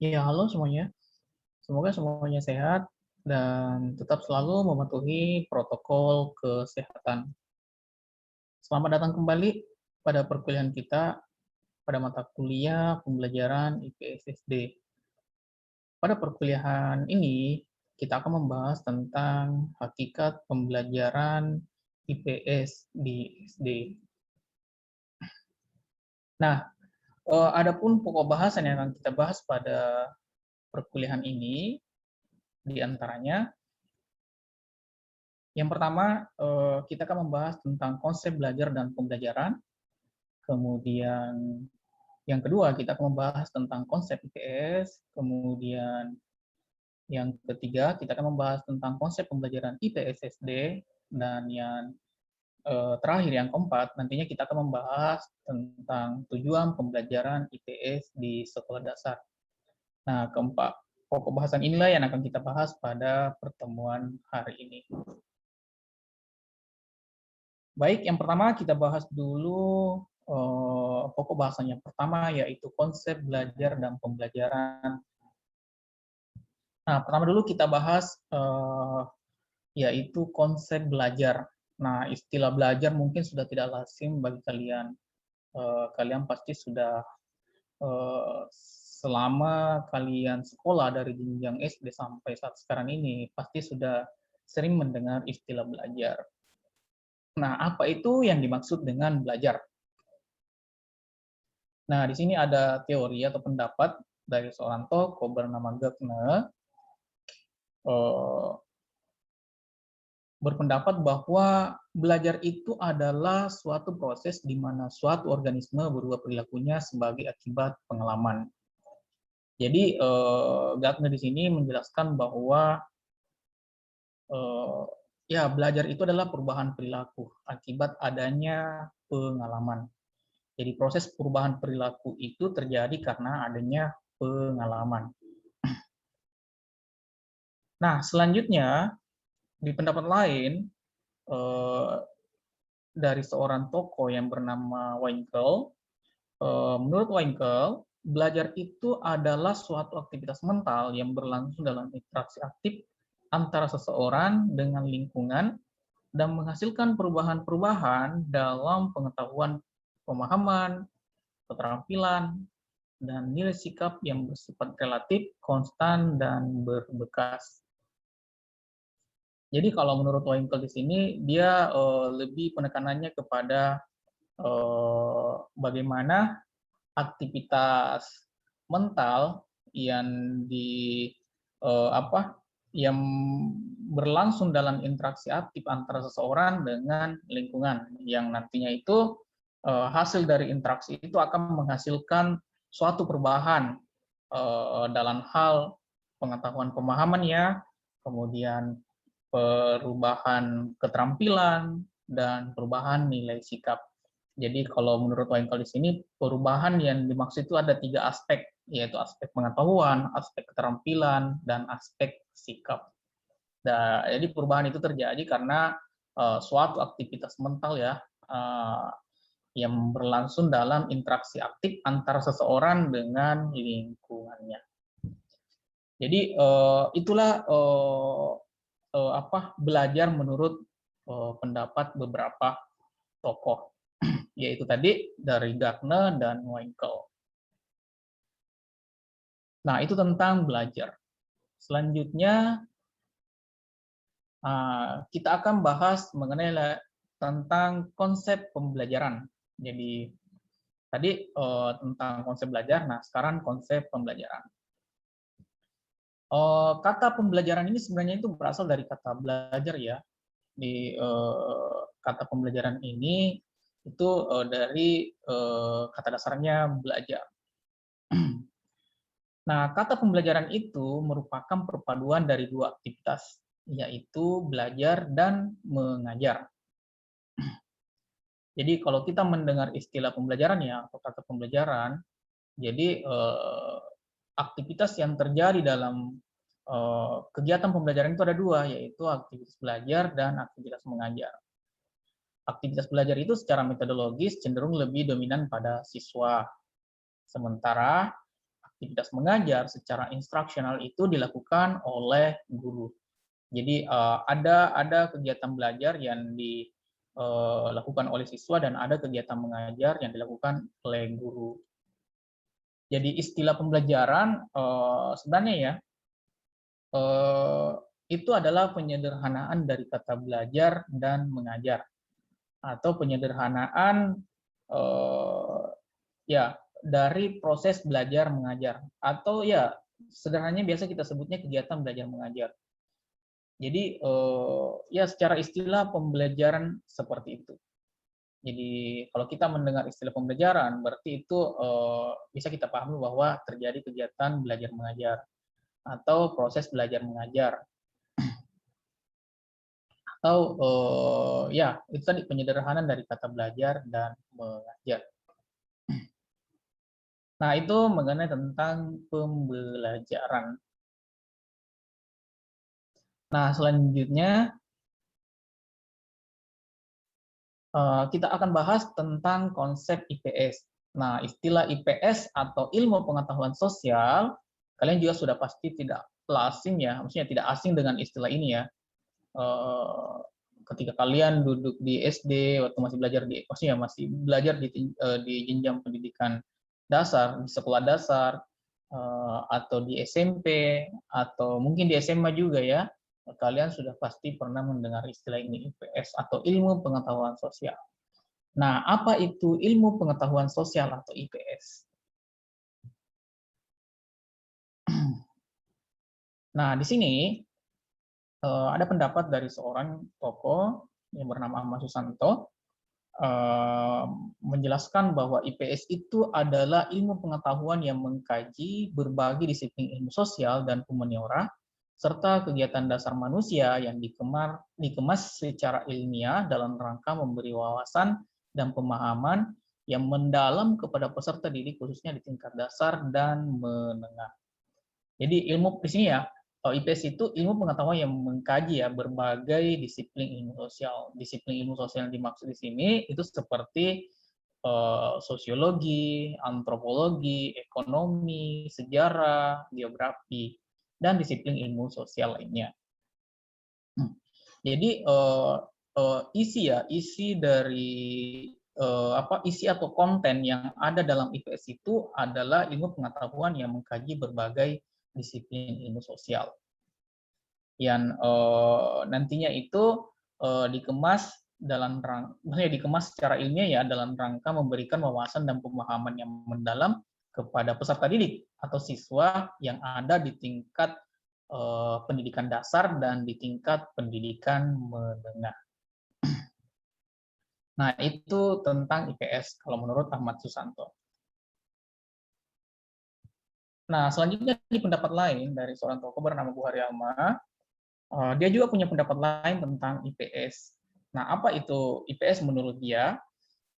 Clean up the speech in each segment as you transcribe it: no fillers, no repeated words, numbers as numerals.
Ya, halo semuanya. Semoga semuanya sehat dan tetap selalu mematuhi protokol kesehatan. Selamat datang kembali pada perkuliahan kita pada mata kuliah pembelajaran IPSSD. Pada perkuliahan ini, kita akan membahas tentang hakikat pembelajaran IPS di SD. Nah, adapun pokok bahasan yang akan kita bahas pada perkuliahan ini, di antaranya yang pertama, kita akan membahas tentang konsep belajar dan pembelajaran. Kemudian yang kedua, kita akan membahas tentang konsep IPS. Kemudian yang ketiga, kita akan membahas tentang konsep pembelajaran IPSSD. Dan yang terakhir, yang keempat, nantinya kita akan membahas tentang tujuan pembelajaran IPS di sekolah dasar. Nah, keempat pokok bahasan inilah yang akan kita bahas pada pertemuan hari ini. Baik, yang pertama kita bahas dulu pokok bahasan yang pertama, yaitu konsep belajar dan pembelajaran. Nah, pertama dulu kita bahas yaitu konsep belajar. Nah, istilah belajar mungkin sudah tidak lazim bagi kalian. Kalian pasti sudah selama kalian sekolah dari jenjang SD sampai saat sekarang ini, pasti sudah sering mendengar istilah belajar. Nah, apa itu yang dimaksud dengan belajar? Nah, di sini ada teori atau pendapat dari seorang tokoh bernama Gardner, berpendapat bahwa belajar itu adalah suatu proses di mana suatu organisme berubah perilakunya sebagai akibat pengalaman. Jadi, Gardner di sini menjelaskan bahwa ya belajar itu adalah perubahan perilaku akibat adanya pengalaman. Jadi proses perubahan perilaku itu terjadi karena adanya pengalaman. Nah, selanjutnya di pendapat lain dari seorang tokoh yang bernama Winkel, menurut Winkel, belajar itu adalah suatu aktivitas mental yang berlangsung dalam interaksi aktif antara seseorang dengan lingkungan dan menghasilkan perubahan-perubahan dalam pengetahuan, pemahaman, keterampilan, dan nilai sikap yang bersifat relatif, konstan, dan berbekas. Jadi kalau menurut Winkel di sini, dia lebih penekanannya kepada bagaimana aktivitas mental yang di yang berlangsung dalam interaksi aktif antara seseorang dengan lingkungan, yang nantinya itu hasil dari interaksi itu akan menghasilkan suatu perubahan dalam hal pengetahuan pemahaman ya, kemudian perubahan keterampilan, dan perubahan nilai sikap. Jadi kalau menurut Winkel di sini, perubahan yang dimaksud itu ada 3 aspek, yaitu aspek pengetahuan, aspek keterampilan, dan aspek sikap. Nah, jadi perubahan itu terjadi karena suatu aktivitas mental ya, yang berlangsung dalam interaksi aktif antara seseorang dengan lingkungannya. Jadi itulah belajar menurut pendapat beberapa tokoh, yaitu tadi dari Gardner dan Winkel. Nah, itu tentang belajar. Selanjutnya, kita akan bahas mengenai tentang konsep pembelajaran. Jadi, tadi tentang konsep belajar, nah sekarang konsep pembelajaran. Kata pembelajaran ini sebenarnya itu berasal dari kata belajar ya. Di kata pembelajaran ini itu dari kata dasarnya belajar. Nah, kata pembelajaran itu merupakan perpaduan dari 2 aktivitas, yaitu belajar dan mengajar. Jadi kalau kita mendengar istilah pembelajaran ya, atau kata pembelajaran, jadi aktivitas yang terjadi dalam kegiatan pembelajaran itu ada 2, yaitu aktivitas belajar dan aktivitas mengajar. Aktivitas belajar itu secara metodologis cenderung lebih dominan pada siswa, sementara aktivitas mengajar secara instruksional itu dilakukan oleh guru. Jadi ada kegiatan belajar yang dilakukan oleh siswa dan ada kegiatan mengajar yang dilakukan oleh guru. Jadi istilah pembelajaran sebenarnya ya itu adalah penyederhanaan dari kata belajar dan mengajar atau penyederhanaan ya dari proses belajar mengajar atau ya sederhananya biasa kita sebutnya kegiatan belajar mengajar. Jadi ya secara istilah pembelajaran seperti itu. Jadi kalau kita mendengar istilah pembelajaran berarti itu bisa kita pahami bahwa terjadi kegiatan belajar mengajar atau proses belajar mengajar atau ya itu tadi penyederhanaan dari kata belajar dan mengajar. Nah, itu mengenai tentang pembelajaran. Nah, selanjutnya kita akan bahas tentang konsep IPS. Nah, istilah IPS atau ilmu pengetahuan sosial, kalian juga sudah pasti tidak asing ya, maksudnya tidak asing dengan istilah ini ya. Ketika kalian duduk di SD, waktu masih belajar di jenjang pendidikan dasar, di sekolah dasar, atau di SMP, atau mungkin di SMA juga ya, kalian sudah pasti pernah mendengar istilah ini, IPS atau ilmu pengetahuan sosial. Nah, apa itu ilmu pengetahuan sosial atau IPS? Nah, di sini ada pendapat dari seorang tokoh yang bernama Ahmad Susanto, menjelaskan bahwa IPS itu adalah ilmu pengetahuan yang mengkaji berbagai disiplin ilmu sosial dan humaniora, serta kegiatan dasar manusia yang dikemas secara ilmiah dalam rangka memberi wawasan dan pemahaman yang mendalam kepada peserta didik khususnya di tingkat dasar dan menengah. Jadi ilmu di sini ya, IPS itu ilmu pengetahuan yang mengkaji ya berbagai disiplin ilmu sosial. Disiplin ilmu sosial yang dimaksud di sini itu seperti sosiologi, antropologi, ekonomi, sejarah, geografi, dan disiplin ilmu sosial lainnya. Jadi isi dari isi atau konten yang ada dalam IPS itu adalah ilmu pengetahuan yang mengkaji berbagai disiplin ilmu sosial yang nantinya itu dikemas dikemas secara ilmiah ya dalam rangka memberikan wawasan dan pemahaman yang mendalam kepada peserta didik atau siswa yang ada di tingkat pendidikan dasar dan di tingkat pendidikan menengah. Nah, itu tentang IPS kalau menurut Ahmad Susanto. Nah, selanjutnya di pendapat lain dari seorang tokoh bernama Bu Haryama, dia juga punya pendapat lain tentang IPS. Nah, apa itu IPS menurut dia?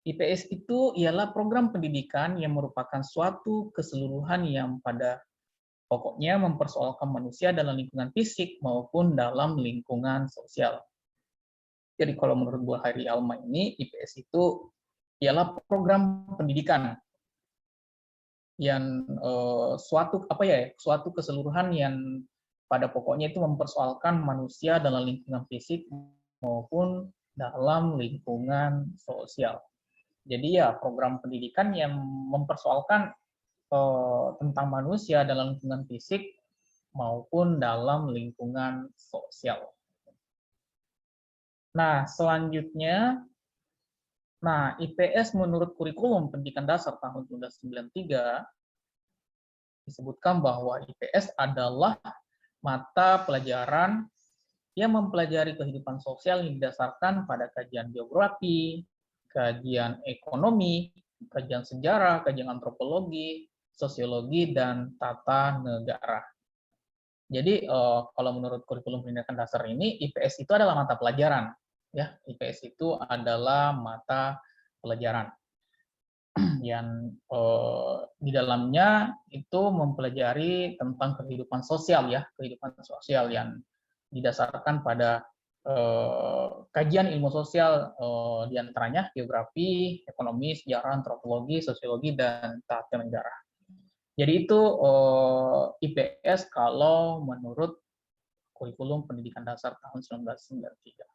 IPS itu ialah program pendidikan yang merupakan suatu keseluruhan yang pada pokoknya mempersoalkan manusia dalam lingkungan fisik maupun dalam lingkungan sosial. Jadi kalau menurut Bu Haryama ini, IPS itu ialah program pendidikan yang suatu keseluruhan yang pada pokoknya itu mempersoalkan manusia dalam lingkungan fisik maupun dalam lingkungan sosial. Jadi ya program pendidikan yang mempersoalkan tentang manusia dalam lingkungan fisik maupun dalam lingkungan sosial. Nah, selanjutnya IPS menurut kurikulum pendidikan dasar tahun 1993 disebutkan bahwa IPS adalah mata pelajaran yang mempelajari kehidupan sosial yang didasarkan pada kajian geografi, kajian ekonomi, kajian sejarah, kajian antropologi, sosiologi, dan tata negara. Jadi kalau menurut kurikulum pendidikan dasar ini, IPS itu adalah mata pelajaran. Ya, IPS itu adalah mata pelajaran yang di dalamnya itu mempelajari tentang kehidupan sosial ya, kehidupan sosial yang didasarkan pada kajian ilmu sosial diantaranya geografi, ekonomi, sejarah, antropologi, sosiologi, dan tata negara. Jadi itu IPS kalau menurut kurikulum pendidikan dasar tahun 1993.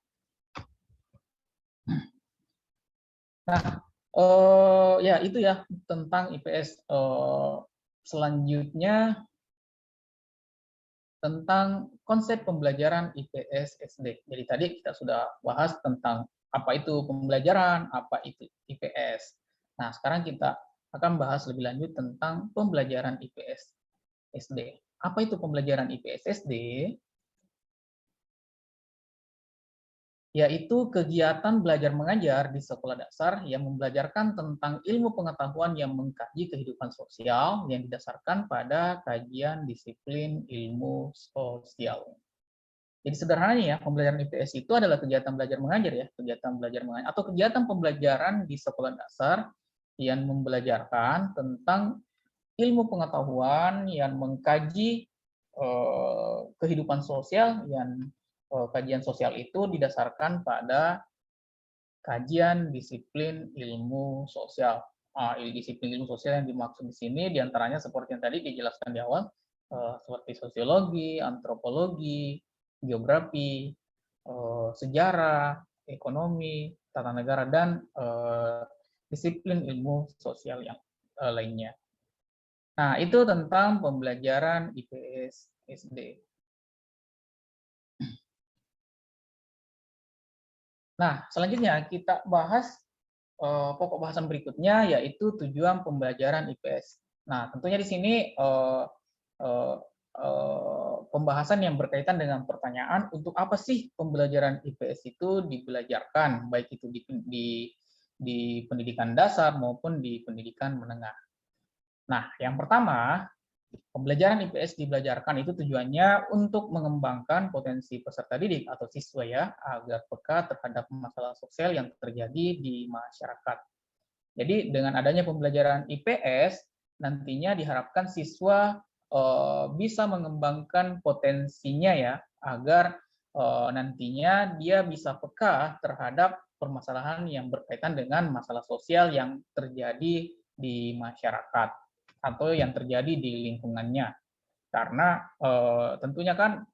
Nah, ya itu ya tentang IPS. Selanjutnya tentang konsep pembelajaran IPS SD. Jadi tadi kita sudah bahas tentang apa itu pembelajaran, apa itu IPS. Nah, sekarang kita akan bahas lebih lanjut tentang pembelajaran IPS SD. Apa itu pembelajaran IPS SD? Yaitu kegiatan belajar mengajar di sekolah dasar yang membelajarkan tentang ilmu pengetahuan yang mengkaji kehidupan sosial yang didasarkan pada kajian disiplin ilmu sosial. Jadi sederhananya ya, pembelajaran IPS itu adalah kegiatan belajar mengajar ya, kegiatan belajar mengajar atau kegiatan pembelajaran di sekolah dasar yang membelajarkan tentang ilmu pengetahuan yang mengkaji kehidupan sosial yang kajian sosial itu didasarkan pada kajian disiplin ilmu sosial. Disiplin ilmu sosial yang dimaksud di sini diantaranya seperti yang tadi dijelaskan di awal, seperti sosiologi, antropologi, geografi, sejarah, ekonomi, tata negara, dan disiplin ilmu sosial yang lainnya. Nah, itu tentang pembelajaran IPS SD. Nah, selanjutnya kita bahas pokok bahasan berikutnya, yaitu tujuan pembelajaran IPS. Nah, tentunya di sini pembahasan yang berkaitan dengan pertanyaan untuk apa sih pembelajaran IPS itu dibelajarkan, baik itu di pendidikan dasar maupun di pendidikan menengah. Nah, yang pertama, pembelajaran IPS dibelajarkan itu tujuannya untuk mengembangkan potensi peserta didik atau siswa ya, agar peka terhadap masalah sosial yang terjadi di masyarakat. Jadi dengan adanya pembelajaran IPS, nantinya diharapkan siswa bisa mengembangkan potensinya ya, agar nantinya dia bisa peka terhadap permasalahan yang berkaitan dengan masalah sosial yang terjadi di masyarakat atau yang terjadi di lingkungannya. Karena tentunya kan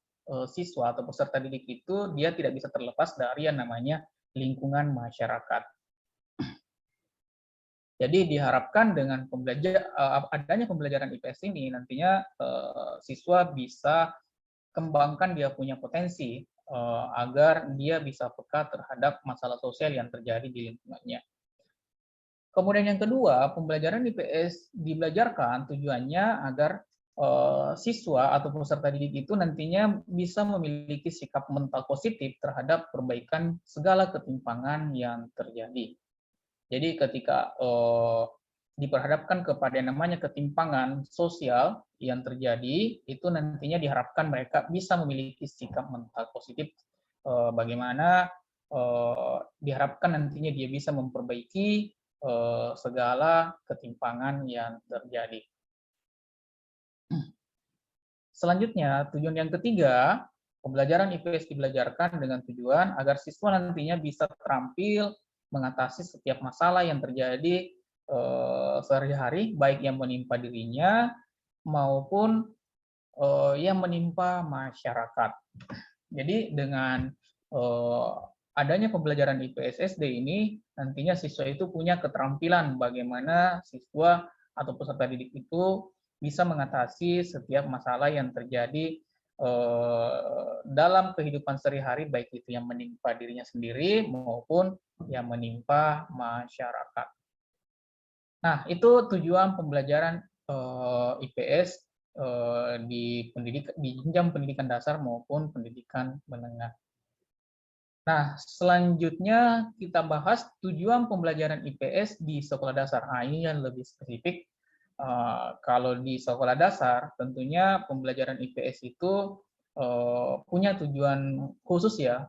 siswa atau peserta didik itu dia tidak bisa terlepas dari yang namanya lingkungan masyarakat. Jadi diharapkan dengan adanya pembelajaran IPS ini nantinya siswa bisa kembangkan dia punya potensi agar dia bisa peka terhadap masalah sosial yang terjadi di lingkungannya. Kemudian yang kedua, pembelajaran IPS dibelajarkan tujuannya agar siswa atau peserta didik itu nantinya bisa memiliki sikap mental positif terhadap perbaikan segala ketimpangan yang terjadi. Jadi ketika diperhadapkan kepada yang namanya ketimpangan sosial yang terjadi, itu nantinya diharapkan mereka bisa memiliki sikap mental positif bagaimana diharapkan nantinya dia bisa memperbaiki segala ketimpangan yang terjadi. Selanjutnya, tujuan yang ketiga, pembelajaran IPS dibelajarkan dengan tujuan agar siswa nantinya bisa terampil mengatasi setiap masalah yang terjadi sehari-hari, baik yang menimpa dirinya maupun yang menimpa masyarakat. Jadi dengan adanya pembelajaran IPS SD ini, nantinya siswa itu punya keterampilan bagaimana siswa atau peserta didik itu bisa mengatasi setiap masalah yang terjadi dalam kehidupan sehari-hari, baik itu yang menimpa dirinya sendiri maupun yang menimpa masyarakat. Nah, itu tujuan pembelajaran IPS di jenjang pendidikan dasar maupun pendidikan menengah. Nah, selanjutnya kita bahas tujuan pembelajaran IPS di sekolah dasar. Nah, ini yang lebih spesifik. Kalau di sekolah dasar, tentunya pembelajaran IPS itu punya tujuan khusus ya.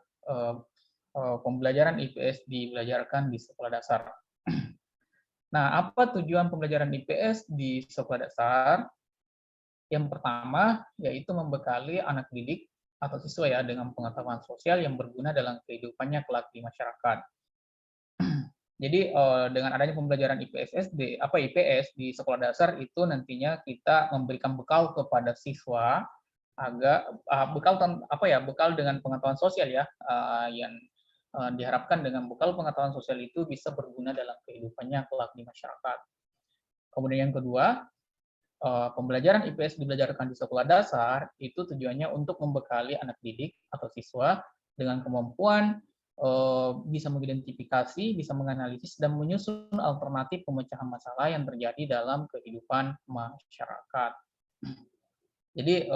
Pembelajaran IPS dibelajarkan di sekolah dasar. Nah, apa tujuan pembelajaran IPS di sekolah dasar? Yang pertama, yaitu membekali anak didik atau siswa ya dengan pengetahuan sosial yang berguna dalam kehidupannya kelak di masyarakat. Jadi dengan adanya pembelajaran IPS di sekolah dasar itu nantinya kita memberikan bekal kepada siswa agak bekal dengan pengetahuan sosial ya, yang diharapkan dengan bekal pengetahuan sosial itu bisa berguna dalam kehidupannya kelak di masyarakat. Kemudian yang kedua, pembelajaran IPS dibelajarkan di sekolah dasar itu tujuannya untuk membekali anak didik atau siswa dengan kemampuan bisa mengidentifikasi, bisa menganalisis, dan menyusun alternatif pemecahan masalah yang terjadi dalam kehidupan masyarakat. Jadi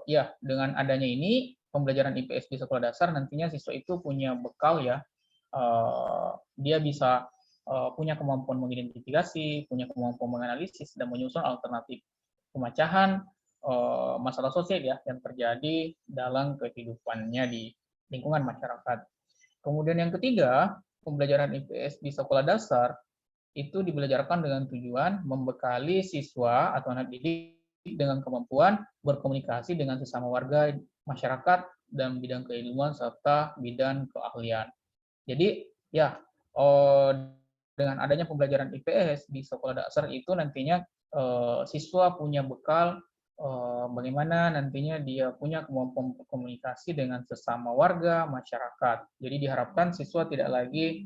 ya dengan adanya ini pembelajaran IPS di sekolah dasar nantinya siswa itu punya bekal ya, dia bisa punya kemampuan mengidentifikasi, punya kemampuan menganalisis dan menyusun alternatif pemecahan masalah sosial ya yang terjadi dalam kehidupannya di lingkungan masyarakat. Kemudian yang ketiga, pembelajaran IPS di sekolah dasar itu dibelajarkan dengan tujuan membekali siswa atau anak didik dengan kemampuan berkomunikasi dengan sesama warga masyarakat dan bidang keilmuan serta bidang keahlian. Jadi ya dengan adanya pembelajaran IPS di sekolah dasar itu nantinya siswa punya bekal bagaimana nantinya dia punya kemampuan berkomunikasi dengan sesama warga masyarakat. Jadi diharapkan siswa tidak lagi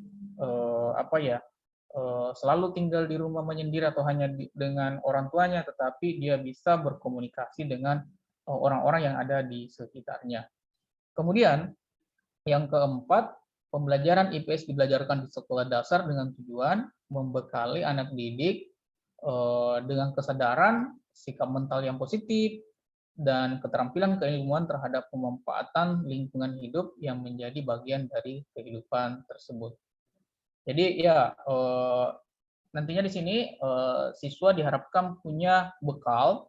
selalu tinggal di rumah menyendiri atau hanya dengan orang tuanya, tetapi dia bisa berkomunikasi dengan orang-orang yang ada di sekitarnya. Kemudian yang keempat, pembelajaran IPS dibelajarkan di sekolah dasar dengan tujuan membekali anak didik dengan kesadaran, sikap mental yang positif, dan keterampilan keilmuan terhadap pemanfaatan lingkungan hidup yang menjadi bagian dari kehidupan tersebut. Jadi ya nantinya di sini siswa diharapkan punya bekal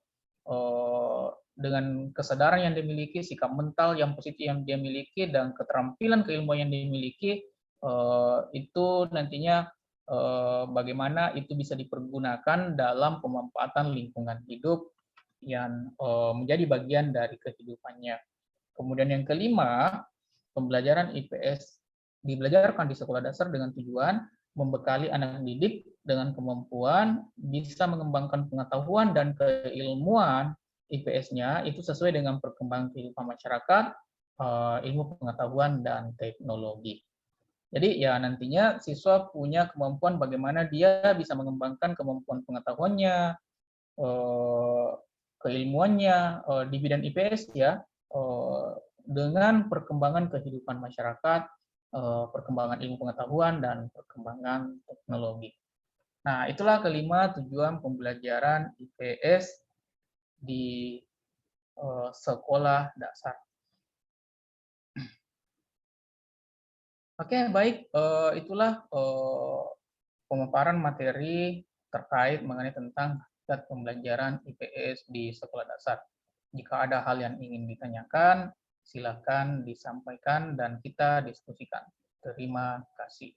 dengan kesadaran yang dimiliki, sikap mental yang positif yang dia miliki, dan keterampilan keilmuan yang dimiliki itu nantinya bagaimana itu bisa dipergunakan dalam pemanfaatan lingkungan hidup yang menjadi bagian dari kehidupannya. Kemudian yang kelima, pembelajaran IPS dibelajarkan di sekolah dasar dengan tujuan membekali anak didik dengan kemampuan bisa mengembangkan pengetahuan dan keilmuan IPS-nya itu sesuai dengan perkembangan kehidupan masyarakat, ilmu pengetahuan, dan teknologi. Jadi ya nantinya siswa punya kemampuan bagaimana dia bisa mengembangkan kemampuan pengetahuannya, keilmuannya di bidang IPS ya, dengan perkembangan kehidupan masyarakat, perkembangan ilmu pengetahuan, dan perkembangan teknologi. Nah, itulah kelima tujuan pembelajaran IPS di sekolah dasar. Oke, baik. Itulah pemaparan materi terkait mengenai tentang pembelajaran IPS di sekolah dasar. Jika ada hal yang ingin ditanyakan, silakan disampaikan dan kita diskusikan. Terima kasih.